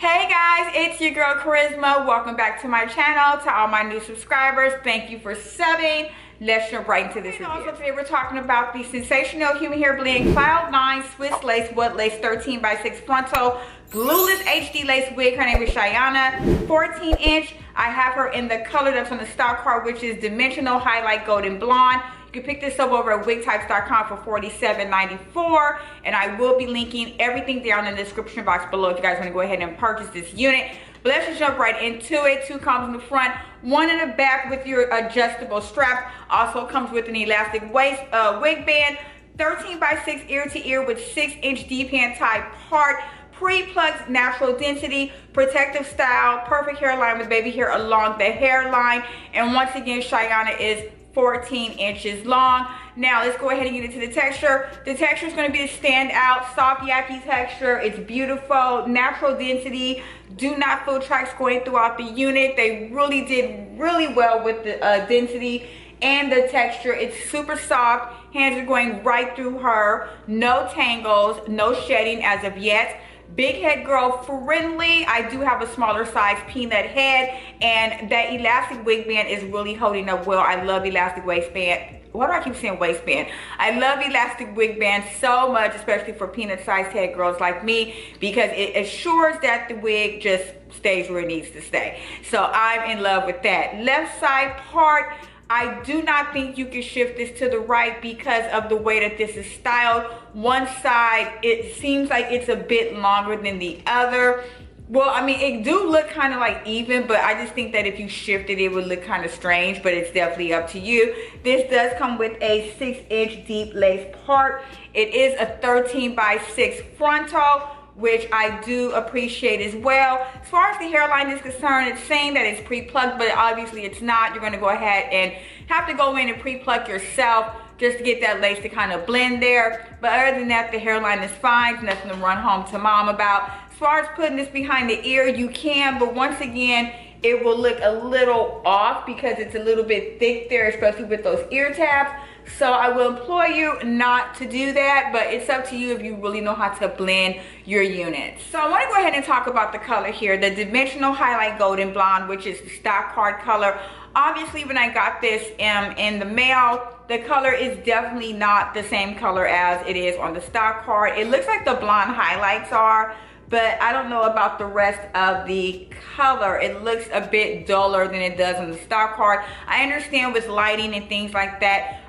Hey guys, it's your girl Charisma. Welcome back to my channel. To all my new subscribers, thank you for subbing. Let's jump right into this video. Also today we're talking about the Sensational Human Hair Blend Cloud 9 Swiss Lace Wet Lace 13x6 Frontal Glueless HD Lace Wig. Her name is Shiyana, 14 inch. I have her in the color that's on the stock card, which is Dimensional Highlight Golden Blonde. You can pick this up over at wigtypes.com for $47.94, and I will be linking everything down in the description box below if you guys want to go ahead and purchase this unit. But let's just jump right into it. 2 comes in the front, 1 in the back with your adjustable strap. Also comes with an elastic waist wig band, 13x6 ear to ear with 6-inch D-pan type part. Pre-plucked natural density, protective style, perfect hairline with baby hair along the hairline. And once again, Shiyana is 14 inches long. Now let's go ahead and get into the texture. The texture is going to be the standout, soft yaki texture. It's beautiful, natural density. Do not feel tracks going throughout the unit. They really did really well with the density and the texture. It's super soft. Hands are going right through her. No tangles, no shedding as of yet. Big head girl friendly. I do have a smaller size peanut head, and that elastic wig band is really holding up well. I love elastic waistband. Why do I keep saying waistband? I love elastic wig bands so much, especially for peanut sized head girls like me, because it assures that the wig just stays where it needs to stay. So I'm in love with that. Left side part, I do not think you can shift this to the right because of the way that this is styled. One side, it seems like it's a bit longer than the other. Well, I mean, it do look kind of like even, but I just think that if you shift it, it would look kind of strange, but it's definitely up to you. This does come with a 6-inch deep lace part. It is a 13x6 frontal, which I do appreciate as well. As far as the hairline is concerned, it's saying that it's pre-plucked, but obviously it's not. You're gonna go ahead and have to go in and pre-pluck yourself just to get that lace to kind of blend there. But other than that, the hairline is fine. It's nothing to run home to mom about. As far as putting this behind the ear, you can, but once again, it will look a little off because it's a little bit thick there, especially with those ear tabs. So I will implore you not to do that, but it's up to you if you really know how to blend your units. So I want to go ahead and talk about the color here, the Dimensional Highlight Golden Blonde, which is the stock card color. Obviously, when I got this in the mail, the color is definitely not the same color as it is on the stock card. It looks like the blonde highlights are, but I don't know about the rest of the color. It looks a bit duller than it does on the stock card. I understand with lighting and things like that,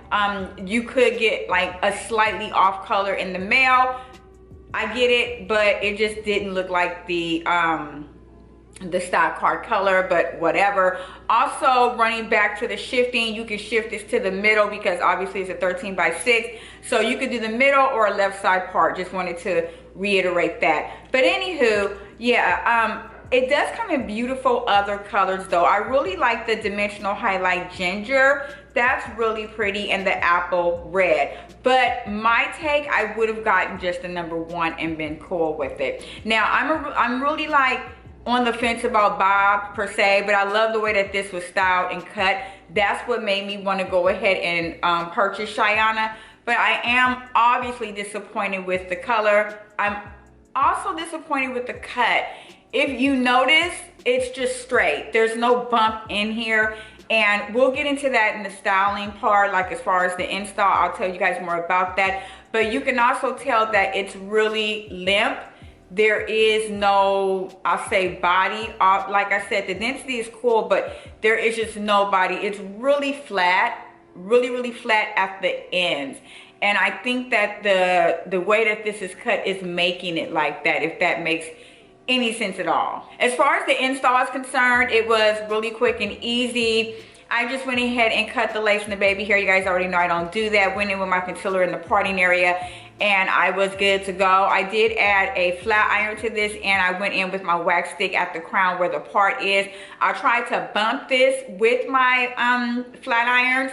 you could get like a slightly off color in the mail. I get it, but it just didn't look like the stock card color, but whatever. Also, running back to the shifting, you can shift this to the middle because obviously it's a 13x6, so you could do the middle or a left side part. Just wanted to reiterate that. But anywho, yeah, it does come in beautiful other colors though. I really like the Dimensional Highlight Ginger. That's really pretty, and the Apple Red. But my take, I would have gotten just the number 1 and been cool with it. Now, I'm really like on the fence about Bob per se, but I love the way that this was styled and cut. That's what made me want to go ahead and purchase Shiyana. But I am obviously disappointed with the color. I'm also disappointed with the cut. If you notice, it's just straight. There's no bump in here. And we'll get into that in the styling part, like as far as the install, I'll tell you guys more about that. But you can also tell that it's really limp. There is no, I'll say, body. Like I said, the density is cool, but there is just no body. It's really flat, really flat at the ends. And I think that the way that this is cut is making it like that, if that makes any sense at all. As far as the install is concerned, it was really quick and easy. I just went ahead and cut the lace in the baby hair. You guys already know I don't do that. Went in with my concealer in the parting area and I was good to go. I did add a flat iron to this, and I went in with my wax stick at the crown where the part is. I tried to bump this with my flat irons,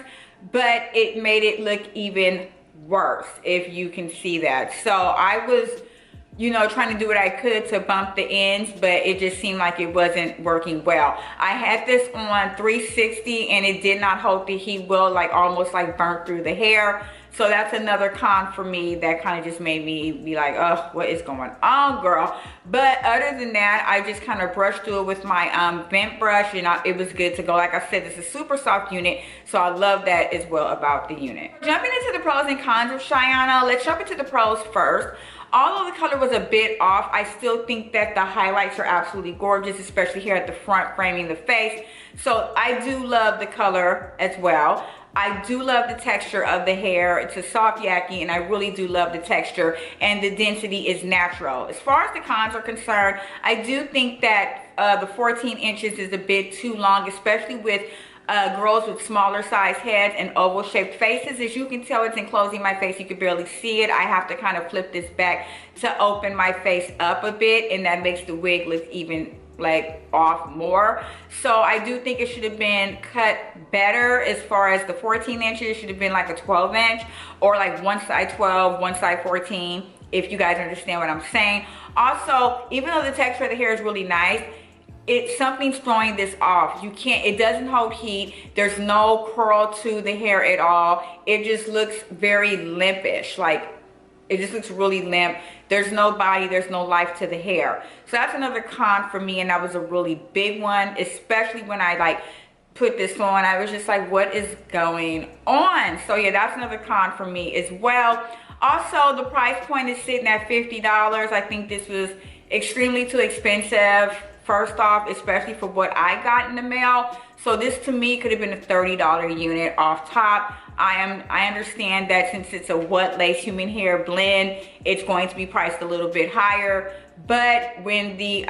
but it made it look even worse, if you can see that. So I was, you know, trying to do what I could to bump the ends, but it just seemed like it wasn't working well. I had this on 360 and it did not hold the heat well, like almost like burnt through the hair. So that's another con for me that kind of just made me be like, oh, what is going on, girl? But other than that, I just kind of brushed through it with my bent brush, and it was good to go. Like I said, it's a super soft unit, so I love that as well about the unit. Jumping into the pros and cons of Shiyana, let's jump into the pros first. Although the color was a bit off, I still think that the highlights are absolutely gorgeous, especially here at the front, framing the face. So I do love the color as well. I do love the texture of the hair. It's a soft yaki, and I really do love the texture, and the density is natural. As far as the cons are concerned, I do think that the 14 inches is a bit too long, especially with girls with smaller size heads and oval shaped faces. As you can tell, it's enclosing my face. You can barely see it. I have to kind of flip this back to open my face up a bit, and that makes the wig look even like off more. So I do think it should have been cut better. As far as the 14 inches, it should have been like a 12 inch or like one side 12, one side 14, if you guys understand what I'm saying. Also, even though the texture of the hair is really nice, something's throwing this off. It doesn't hold heat. There's no curl to the hair at all. It just looks very limpish. Like, it just looks really limp. There's no body, there's no life to the hair. So that's another con for me, and that was a really big one, especially when I like put this on. I was just like, what is going on? So yeah, that's another con for me as well. Also, the price point is sitting at $50. I think this was extremely too expensive. First off, especially for what I got in the mail. So this to me could have been a $30 unit off top. I understand that since it's a what lace human hair blend, it's going to be priced a little bit higher. But when the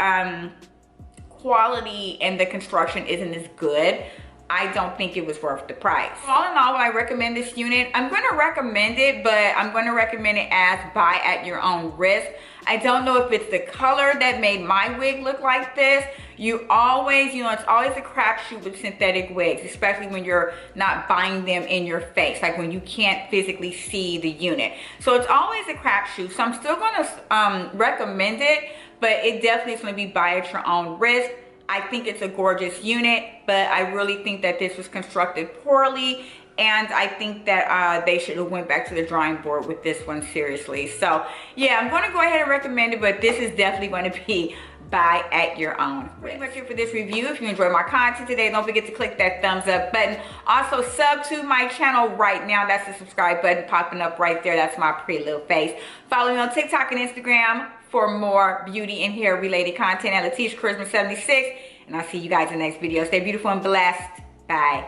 quality and the construction isn't as good, I don't think it was worth the price. All in all, when I recommend this unit, I'm going to recommend it, but I'm going to recommend it as buy at your own risk. I don't know if it's the color that made my wig look like this. You always, it's always a crapshoot with synthetic wigs, especially when you're not buying them in your face, like when you can't physically see the unit. So it's always a crapshoot. So I'm still going to recommend it, but it definitely is going to be buy at your own risk. I think it's a gorgeous unit, but I really think that this was constructed poorly, and I think that they should have went back to the drawing board with this one, seriously. So yeah, I'm going to go ahead and recommend it, but this is definitely going to be buy at your own risk. Pretty much it for this review. If you enjoyed my content today, don't forget to click that thumbs up button. Also, sub to my channel right now. That's the subscribe button popping up right there. That's my pretty little face. Follow me on TikTok and Instagram for more beauty and hair related content at latesha-kharizma 76. And I'll see you guys in the next video. Stay beautiful and blessed. Bye.